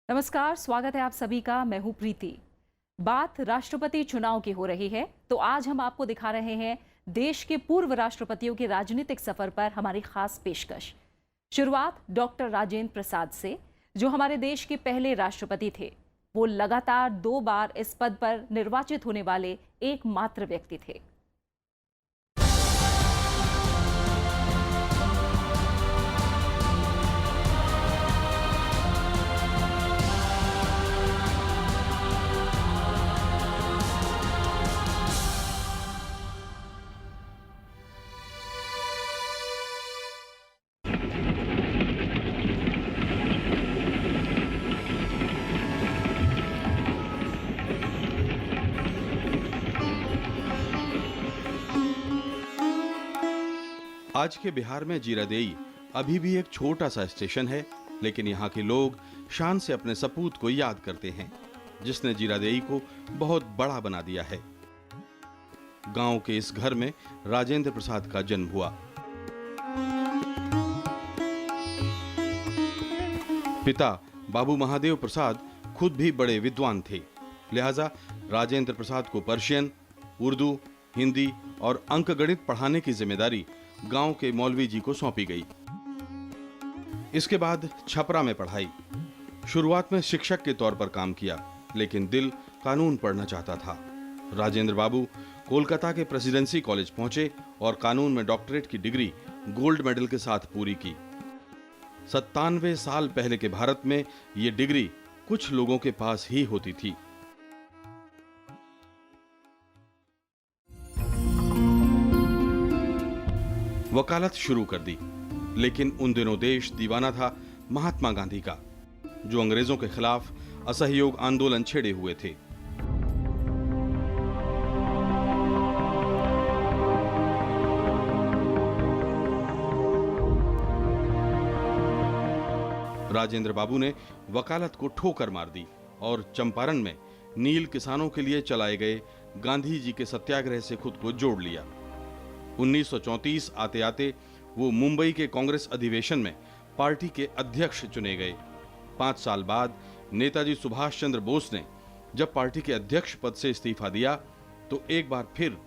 नमस्कार, स्वागत है आप सभी का। मैं हूं प्रीति। बात राष्ट्रपति चुनाव की हो रही है, तो आज हम आपको दिखा रहे हैं देश के पूर्व राष्ट्रपतियों के राजनीतिक सफर पर हमारी खास पेशकश। शुरुआत डॉक्टर राजेंद्र प्रसाद से, जो हमारे देश के पहले राष्ट्रपति थे। वो लगातार 2 बार इस पद पर निर्वाचित होने वाले एकमात्र व्यक्ति थे। आज के बिहार में जीरादेई अभी भी एक छोटा सा स्टेशन है, लेकिन यहाँ के लोग शान से अपने सपूत को याद करते हैं, जिसने जीरादेई को बहुत बड़ा बना दिया है। गांव के इस घर में राजेंद्र प्रसाद का जन्म हुआ। पिता बाबू महादेव प्रसाद खुद भी बड़े विद्वान थे, लिहाजा राजेंद्र प्रसाद को पर्शियन, उर्दू, हिंदी और अंकगणित पढ़ाने की जिम्मेदारी गांव के मौलवी जी को सौंपी गई। इसके बाद छपरा में पढ़ाई। शुरुआत में शिक्षक के तौर पर काम किया, लेकिन दिल कानून पढ़ना चाहता था। राजेंद्र बाबू कोलकाता के प्रेसिडेंसी कॉलेज पहुंचे और कानून में डॉक्टरेट की डिग्री गोल्ड मेडल के साथ पूरी की। 97 साल पहले के भारत में यह डिग्री कुछ लोगों के पास ही होती थी। वकालत शुरू कर दी, लेकिन उन दिनों देश दीवाना था महात्मा गांधी का, जो अंग्रेजों के खिलाफ असहयोग आंदोलन छेड़े हुए थे। राजेंद्र बाबू ने वकालत को ठोकर मार दी और चंपारण में नील किसानों के लिए चलाए गए गांधी जी के सत्याग्रह से खुद को जोड़ लिया। 1934 आते आते वो मुंबई के कांग्रेस अधिवेशन में पार्टी के अध्यक्ष चुने गए। 5 साल बाद नेताजी सुभाष चंद्र बोस ने जब पार्टी के अध्यक्ष पद से इस्तीफा दिया, तो एक बार फिर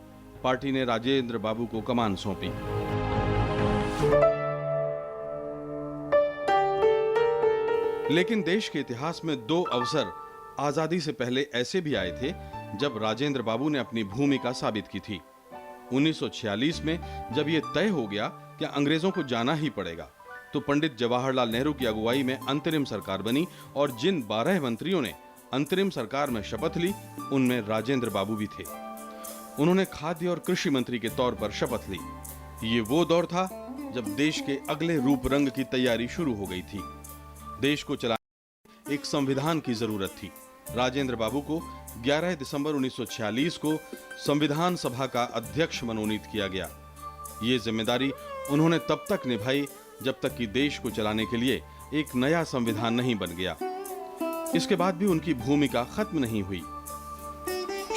पार्टी ने राजेंद्र बाबू को कमान सौंपी। लेकिन देश के इतिहास में 2 अवसर आजादी से पहले ऐसे भी आए थे जब राजेंद्र बाबू ने अपनी भूमिका साबित की थी। 1946 में जब यह तय हो गया कि अंग्रेजों को जाना ही पड़ेगा, तो पंडित जवाहरलाल नेहरू की अगुवाई में अंतरिम सरकार बनी और जिन 12 मंत्रियों ने अंतरिम सरकार में शपथ ली, उनमें राजेंद्र बाबू भी थे। उन्होंने खाद्य और कृषि मंत्री के तौर पर शपथ ली। ये वो दौर था जब देश के अगले रूप रंग की तैयारी शुरू हो गई थी। देश को चलाने एक संविधान की जरूरत थी। राजेंद्र बाबू को 11 दिसंबर 1946 को संविधान सभा का अध्यक्ष मनोनीत किया गया। ये जिम्मेदारी उन्होंने तब तक निभाई जब तक कि देश को चलाने के लिए एक नया संविधान नहीं बन गया। इसके बाद भी उनकी भूमिका खत्म नहीं हुई।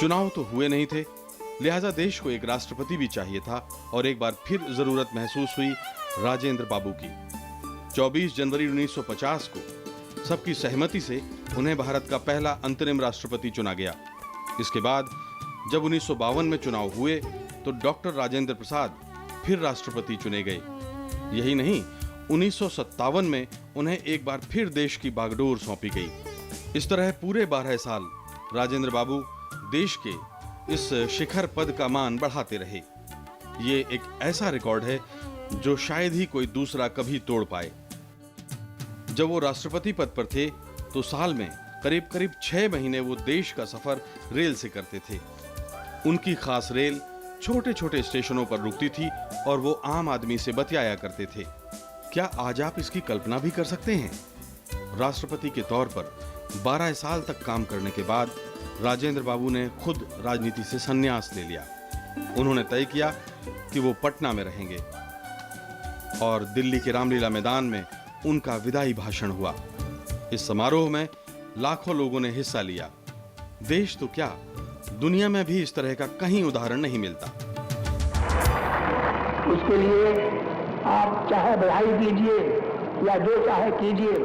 चुनाव तो हुए नहीं थे, लिहाजा देश को एक राष्ट्रपति भी चाहिए था और एक बार फिर जरूरत महसूस हुई राजेंद्र बाबू की। 24 जनवरी 1950 को सबकी सहमति से उन्हें भारत का पहला अंतरिम राष्ट्रपति चुना गया। इसके बाद जब 1952 में चुनाव हुए, तो डॉक्टर राजेंद्र प्रसाद फिर राष्ट्रपति चुने गए। यही नहीं, 1957 में उन्हें एक बार फिर देश की बागडोर सौंपी गई। इस तरह पूरे 12 साल राजेंद्र बाबू देश के इस शिखर पद का मान बढ़ाते रहे। ये एक ऐसा रिकॉर्ड है जो शायद ही कोई दूसरा कभी तोड़ पाए। जब वो राष्ट्रपति पद पर थे, तो साल में करीब 6 महीने वो देश का सफर रेल से करते थे। उनकी खास रेल छोटे छोटे स्टेशनों पर रुकती थी और वो आम आदमी से बतियाया करते थे। क्या आज आप इसकी कल्पना भी कर सकते हैं? राष्ट्रपति के तौर पर 12 साल तक काम करने के बाद राजेंद्र बाबू ने खुद राजनीति से संन्यास ले लिया। उन्होंने तय किया कि वो पटना में रहेंगे और दिल्ली के रामलीला मैदान में उनका विदाई भाषण हुआ। इस समारोह में लाखों लोगों ने हिस्सा लिया। देश तो क्या, दुनिया में भी इस तरह का कहीं उदाहरण नहीं मिलता। उसके लिए आप चाहे बधाई दीजिए या जो चाहे कीजिए,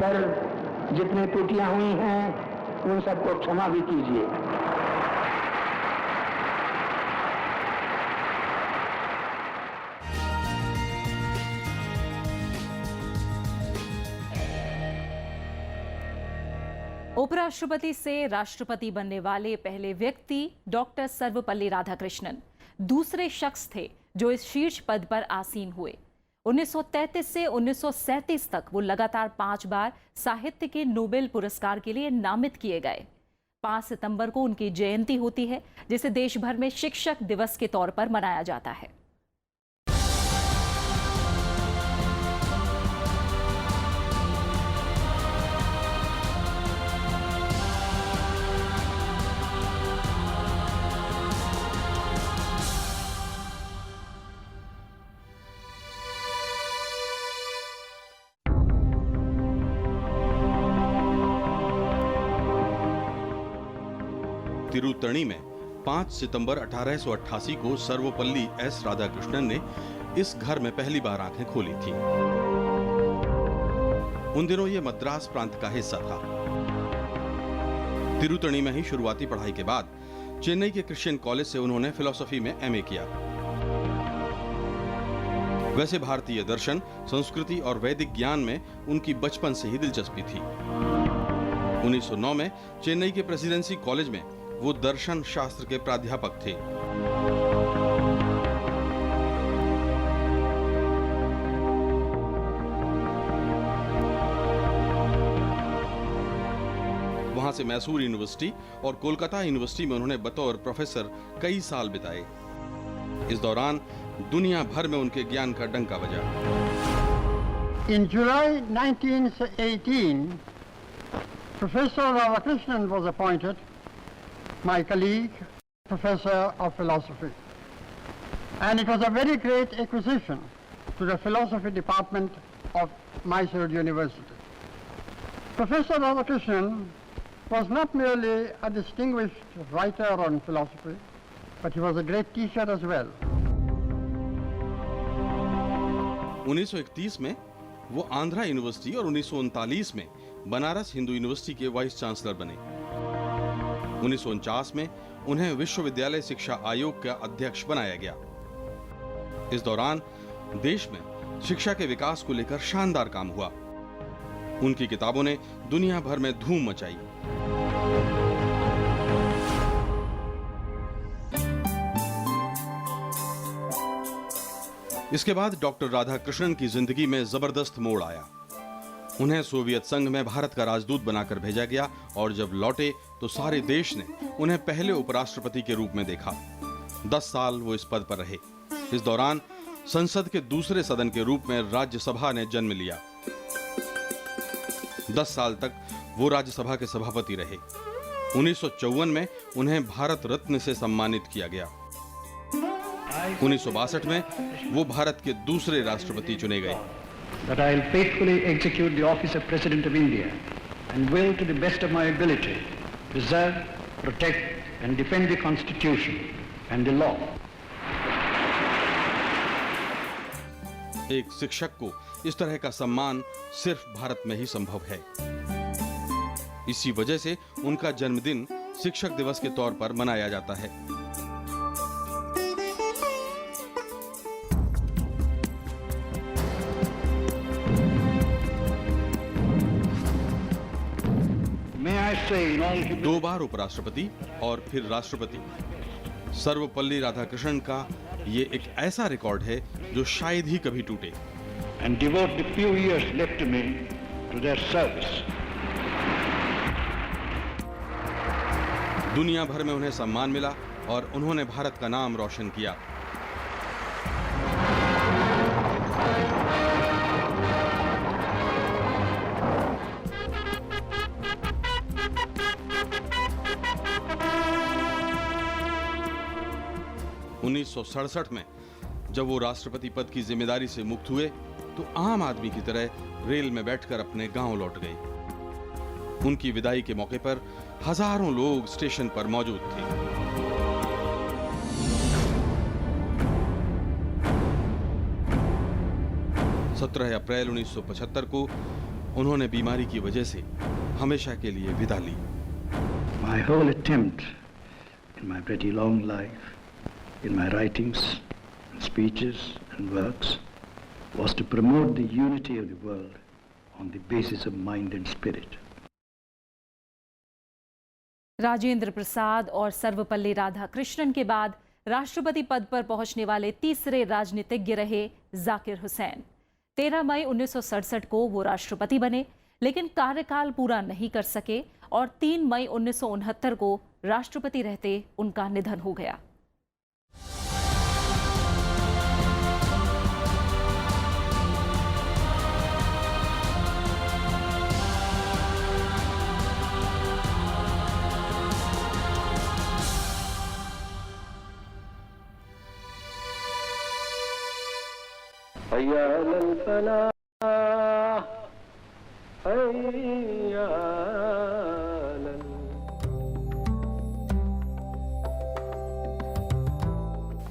पर जितनी त्रुटियां हुई हैं उन सबको क्षमा भी कीजिए। उपराष्ट्रपति से राष्ट्रपति बनने वाले पहले व्यक्ति डॉक्टर सर्वपल्ली राधाकृष्णन दूसरे शख्स थे जो इस शीर्ष पद पर आसीन हुए। 1933 से 1937 तक वो लगातार 5 बार साहित्य के नोबेल पुरस्कार के लिए नामित किए गए। 5 सितंबर को उनकी जयंती होती है, जिसे देश भर में शिक्षक दिवस के तौर पर मनाया जाता है। तिरुतणी में 5 सितंबर 1888 को सर्वपल्ली एस राधाकृष्णन ने इस घर में पहली बार आंखें खोली थी। उन दिनों यह मद्रास प्रांत का हिस्सा था। तिरुतणी में ही शुरुआती पढ़ाई के बाद चेन्नई के क्रिश्चियन कॉलेज से उन्होंने फिलॉसफी में एमए किया। वैसे भारतीय दर्शन, संस्कृति और वैदिक ज्ञान में उनकी बचपन से ही दिलचस्पी थी। 1909 में चेन्नई के प्रेसिडेंसी कॉलेज में वो दर्शन शास्त्र के प्राध्यापक थे। वहां से मैसूर यूनिवर्सिटी और कोलकाता यूनिवर्सिटी में उन्होंने बतौर प्रोफेसर कई साल बिताए। इस दौरान दुनिया भर में उनके ज्ञान का डंका बजा। In July 1918, Professor Radhakrishnan was appointed my colleague, Professor of Philosophy. And it was a very great acquisition to the Philosophy Department of Mysore University. Professor Radhakrishnan was not merely a distinguished writer on philosophy, but he was a great teacher as well. 1931 में वो Andhra university और 1939 में Banaras Hindu university के vice chancellor बने। 1949 में उन्हें विश्वविद्यालय शिक्षा आयोग का अध्यक्ष बनाया गया। इस दौरान देश में शिक्षा के विकास को लेकर शानदार काम हुआ। उनकी किताबों ने दुनिया भर में धूम मचाई। इसके बाद डॉक्टर राधाकृष्णन की जिंदगी में जबरदस्त मोड़ आया। उन्हें सोवियत संघ में भारत का राजदूत बनाकर भेजा गया और जब लौटे तो सारे देश ने उन्हें पहले उपराष्ट्रपति के रूप में देखा। 10 साल वो इस पद पर रहे। इस दौरान संसद के दूसरे सदन के रूप में राज्यसभा ने जन्म लिया। 10 साल तक वो राज्यसभा के सभापति रहे। 1954 में उन्हें भारत रत्न से सम्मानित किया गया। 1962 में वो भारत के दूसरे राष्ट्रपति चुने गए। That I will faithfully execute the office of President of India and will, to the best of my ability, preserve, protect and defend the Constitution and the law. एक शिक्षक को इस तरह का सम्मान सिर्फ भारत में ही संभव है। इसी वजह से उनका जन्मदिन शिक्षक दिवस के तौर पर मनाया जाता है। दो बार उपराष्ट्रपति और फिर राष्ट्रपति, सर्वपल्ली राधाकृष्णन का ये एक ऐसा रिकॉर्ड है जो शायद ही कभी टूटे। And devote the few years left to me to their service. दुनिया भर में उन्हें सम्मान मिला और उन्होंने भारत का नाम रोशन किया। उन्नीस 1967 में जब वो राष्ट्रपति पद की जिम्मेदारी से मुक्त हुए तो आम आदमी की तरह रेल में बैठकर अपने गांव लौट गए। उनकी विदाई के मौके पर हजारों लोग स्टेशन पर मौजूद थे। (17 अप्रैल 1975 को उन्होंने बीमारी की वजह से हमेशा के लिए विदा ली। My whole attempt in my pretty long life, in my writings, speeches and works, was to promote the unity of the world on the basis of mind and spirit. Rajendra Prasad और सर्वपल्ली राधाकृष्णन के बाद राष्ट्रपति पद पर पहुंचने वाले तीसरे राजनीतिज्ञ रहे जाकिर हुसैन। 13 मई 1967 को वो राष्ट्रपति बने, लेकिन कार्यकाल पूरा नहीं कर सके और 3 मई 1969 को राष्ट्रपति रहते उनका निधन हो गया।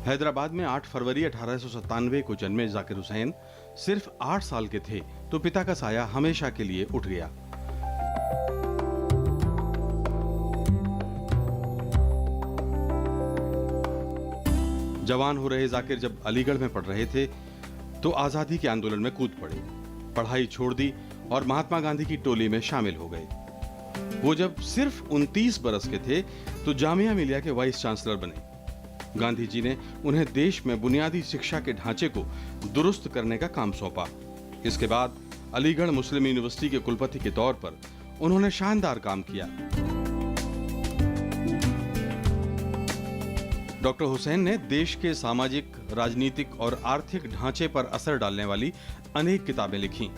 हैदराबाद में 8 फरवरी 1897 को जन्मे जाकिर हुसैन सिर्फ 8 साल के थे तो पिता का साया हमेशा के लिए उठ गया। जवान हो रहे जाकिर जब अलीगढ़ में पढ़ रहे थे तो आजादी के आंदोलन में कूद पड़े, पढ़ाई छोड़ दी और महात्मा गांधी की टोली में शामिल हो गए। वो जब सिर्फ 29 बरस के थे तो जामिया मिलिया के वाइस चांसलर बने। गांधी जी ने उन्हें देश में बुनियादी शिक्षा के ढांचे को दुरुस्त करने का काम सौंपा। इसके बाद अलीगढ़ मुस्लिम यूनिवर्सिटी के कुलपति के तौर पर उन्होंने शानदार काम किया। डॉक्टर हुसैन ने देश के सामाजिक, राजनीतिक और आर्थिक ढांचे पर असर डालने वाली अनेक किताबें लिखीं।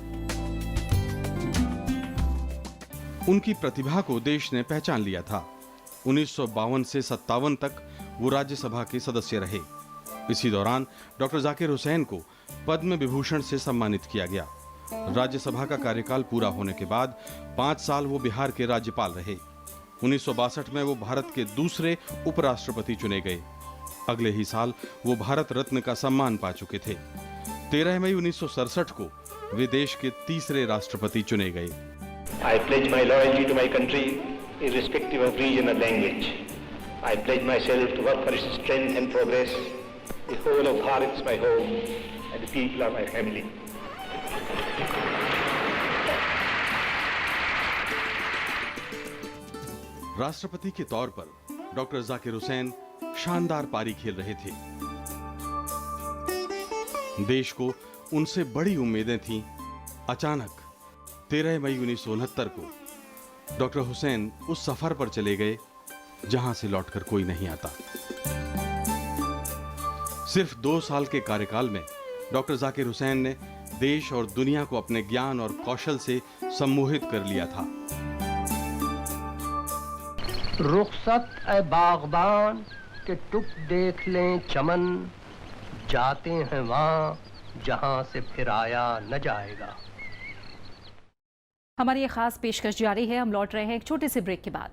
उनकी प्रतिभा को देश ने पहचान लिया था। 1952 से 57 तक वो राज्यसभा के सदस्य रहे। इसी दौरान डॉक्टर जाकिर हुसैन को पद्म विभूषण से सम्मानित किया गया। राज्यसभा का कार्यकाल पूरा होने के बाद 5 साल वो बिहार के राज्यपाल रहे। 1962 में वो भारत के दूसरे उपराष्ट्रपति चुने गए। अगले ही साल वो भारत रत्न का सम्मान पा चुके थे। 13 मई 1967 को वे देश के तीसरे राष्ट्रपति चुने गए। I pledge my loyalty to my country, irrespective of region or language. I pledge myself to work for its strength and progress. The whole of Bharat is my home, and the people are my family. राष्ट्रपति के तौर पर doctor Zakir Hussain शानदार पारी खेल रहे थे। देश को उनसे बड़ी उम्मीदें थीं। अचानक 13 मई 1969 को डॉक्टर हुसैन उस सफर पर चले गए जहां से लौटकर कोई नहीं आता। सिर्फ 2 साल के कार्यकाल में डॉक्टर जाकिर हुसैन ने देश और दुनिया को अपने ज्ञान और कौशल से सम्मोहित कर लिया था। रुखसत ए बागबान के टुक देख लें चमन, जाते हैं वहां जहां से फिर आया न जाएगा। हमारी ये खास पेशकश जारी है। हम लौट रहे हैं एक छोटे से ब्रेक के बाद।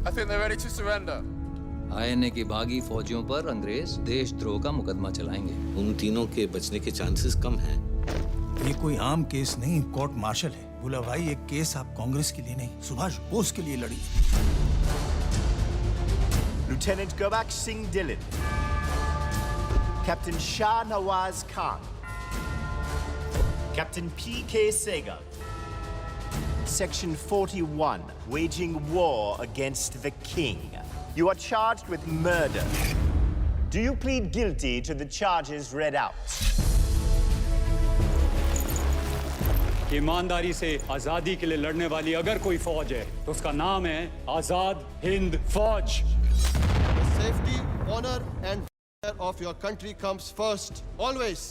I think they're ready to surrender. INA की बागी फौजियों पर अंग्रेज देशद्रोह का मुकदमा चलाएंगे। उन तीनों के बचने के चांसेस कम हैं। ये कोई आम केस नहीं, कोर्ट मार्शल है। बोला भाई ये केस आप कांग्रेस के लिए नहीं, सुभाष बोस के लिए लड़ी। Lieutenant Gobak Singh Dillon, Captain Shah Nawaz Khan, Captain P.K. Sehgal. Section 41, waging war against the king. You are charged with murder. Do you plead guilty to the charges read out? ईमानदारी से आजादी के लिए लड़ने वाली अगर कोई फौज है तो उसका नाम है आजाद हिंद फौज। The safety, honor and of your country comes first, always.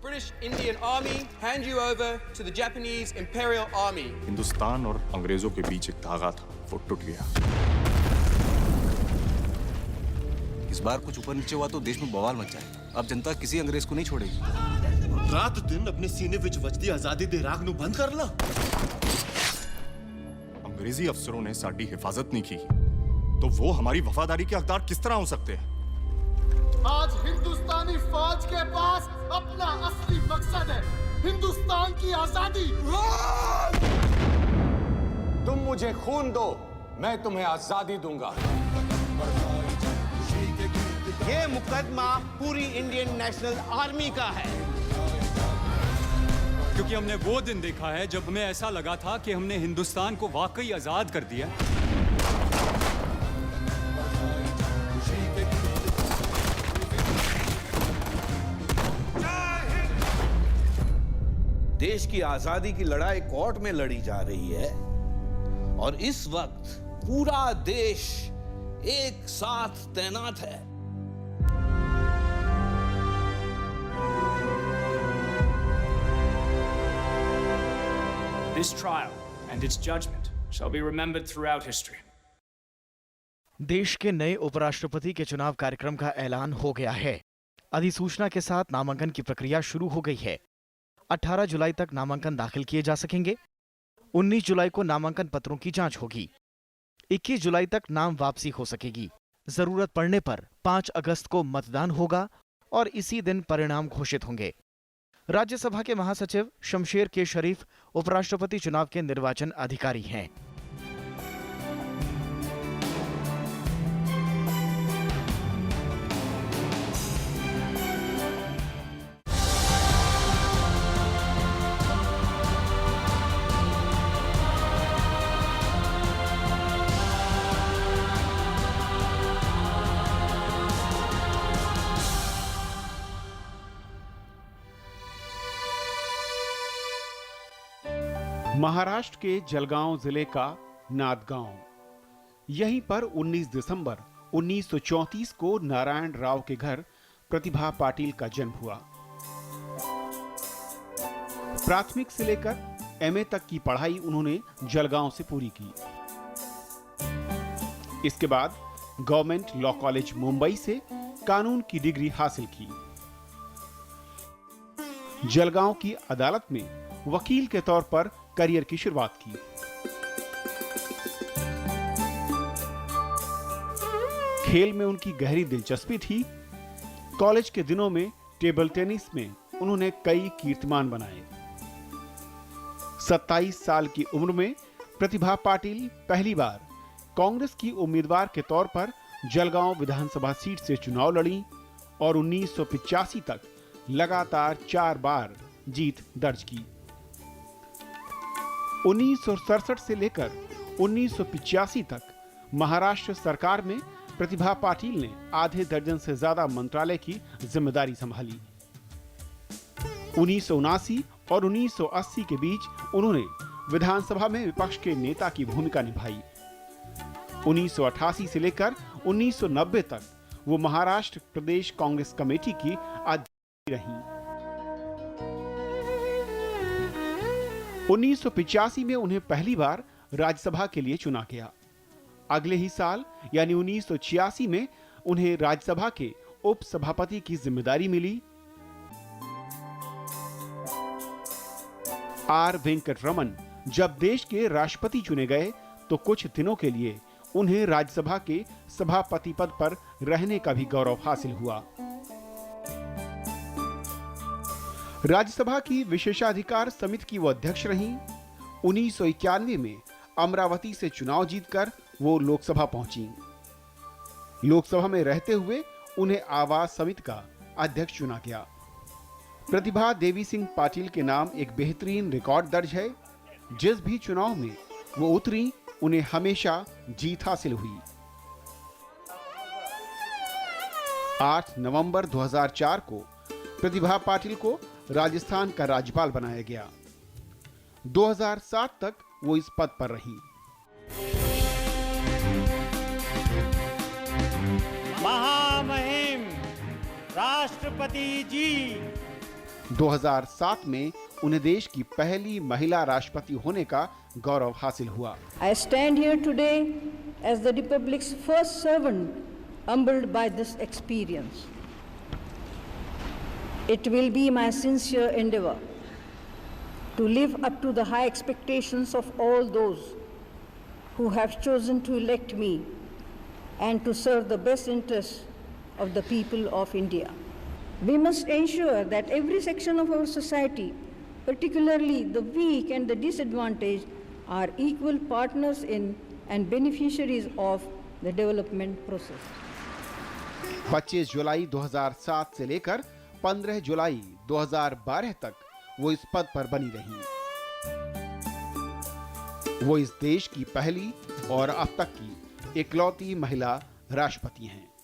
British Indian Army hand you over to the Japanese Imperial Army. Hindustan और अंग्रेजों के बीच एक धागा था, वो टूट गया। इस बार कुछ ऊपर नीचे हुआ तो देश में बवाल मच जाएगा। अब जनता किसी अंग्रेज को नहीं छोड़ेगी। रात दिन अपने सीने विच वजदी आजादी दे राग नू बंद कर ला। अंग्रेजी अफसरों ने साडी हिफाजत नहीं की, तो वो हमारी वफादारी के हकदार किस तरह हो सकते हैं? आज हिंदुस्तानी फौज के पास अपना असली मकसद है, हिंदुस्तान की आजादी। तुम मुझे खून दो, मैं तुम्हें आजादी दूंगा। ये मुकदमा पूरी इंडियन नेशनल आर्मी का है, क्योंकि हमने वो दिन देखा है जब हमें ऐसा लगा था कि हमने हिंदुस्तान को वाकई आजाद कर दिया। देश की आजादी की लड़ाई कोर्ट में लड़ी जा रही है और इस वक्त पूरा देश एक साथ तैनात है। This trial and its judgment shall be remembered throughout history. देश के नए उपराष्ट्रपति के चुनाव कार्यक्रम का ऐलान हो गया है। अधिसूचना के साथ नामांकन की प्रक्रिया शुरू हो गई है। 18 जुलाई तक नामांकन दाखिल किए जा सकेंगे। 19 जुलाई को नामांकन पत्रों की जांच होगी। 21 जुलाई तक नाम वापसी हो सकेगी। जरूरत पड़ने पर 5 अगस्त को मतदान होगा और इसी दिन परिणाम घोषित होंगे। राज्यसभा के महासचिव शमशेर के शरीफ उपराष्ट्रपति चुनाव के निर्वाचन अधिकारी हैं। महाराष्ट्र के जलगांव जिले का नादगांव। यहीं पर 19 दिसंबर 1934 को नारायण राव के घर प्रतिभा पाटिल का जन्म हुआ। प्राथमिक से लेकर एमए तक की पढ़ाई उन्होंने जलगांव से पूरी की। इसके बाद गवर्नमेंट लॉ कॉलेज मुंबई से कानून की डिग्री हासिल की। जलगांव की अदालत में वकील के तौर पर करियर की शुरुआत की। खेल में उनकी गहरी दिलचस्पी थी। कॉलेज के दिनों में टेबल टेनिस में उन्होंने कई कीर्तिमान बनाए। 27 साल की उम्र में प्रतिभा पाटिल पहली बार कांग्रेस की उम्मीदवार के तौर पर जलगांव विधानसभा सीट से चुनाव लड़ी और 1985 तक लगातार 4 बार जीत दर्ज की। 1967 से लेकर 1985 तक महाराष्ट्र सरकार में प्रतिभा पाटिल ने आधे दर्जन से ज्यादा मंत्रालय की जिम्मेदारी संभाली। 1979 और 1980 के बीच उन्होंने विधानसभा में विपक्ष के नेता की भूमिका निभाई। 1988 से लेकर 1990 तक वो महाराष्ट्र प्रदेश कांग्रेस कमेटी की अध्यक्ष रहीं। 1985 में उन्हें पहली बार राज्यसभा के लिए चुना गया। अगले ही साल यानी 1986 में उन्हें राज्यसभा के उप सभापति की जिम्मेदारी मिली। आर वेंकटरमन जब देश के राष्ट्रपति चुने गए तो कुछ दिनों के लिए उन्हें राज्यसभा के सभापति पद पर रहने का भी गौरव हासिल हुआ। राज्यसभा की विशेषाधिकार समिति की वो अध्यक्ष रहीं। 1991 में अमरावती से चुनाव जीतकर वो लोकसभा पहुंची। लोकसभा में रहते हुए उन्हें आवास समिति का अध्यक्ष चुना गया। प्रतिभा देवी सिंह पाटिल के नाम एक बेहतरीन रिकॉर्ड दर्ज है। जिस भी चुनाव में वो उतरी उन्हें हमेशा जीत हासिल हुई। 8 नवंबर 2004 को प्रतिभा पाटिल को राजस्थान का राज्यपाल बनाया गया। 2007 तक वो इस पद पर रही। महामहिम राष्ट्रपति जी, 2007 में उन्हें देश की पहली महिला राष्ट्रपति होने का गौरव हासिल हुआ। I stand here today as the Republic's first servant, humbled by this experience. It will be my sincere endeavor to live up to the high expectations of all those who have chosen to elect me and to serve the best interests of the people of India. We must ensure that every section of our society, particularly the weak and the disadvantaged, are equal partners in and beneficiaries of the development process. 25 जुलाई 2007 से लेकर 15 जुलाई 2012 तक वो इस पद पर बनी रहीं। वो इस देश की पहली और अब तक की इकलौती महिला राष्ट्रपति हैं।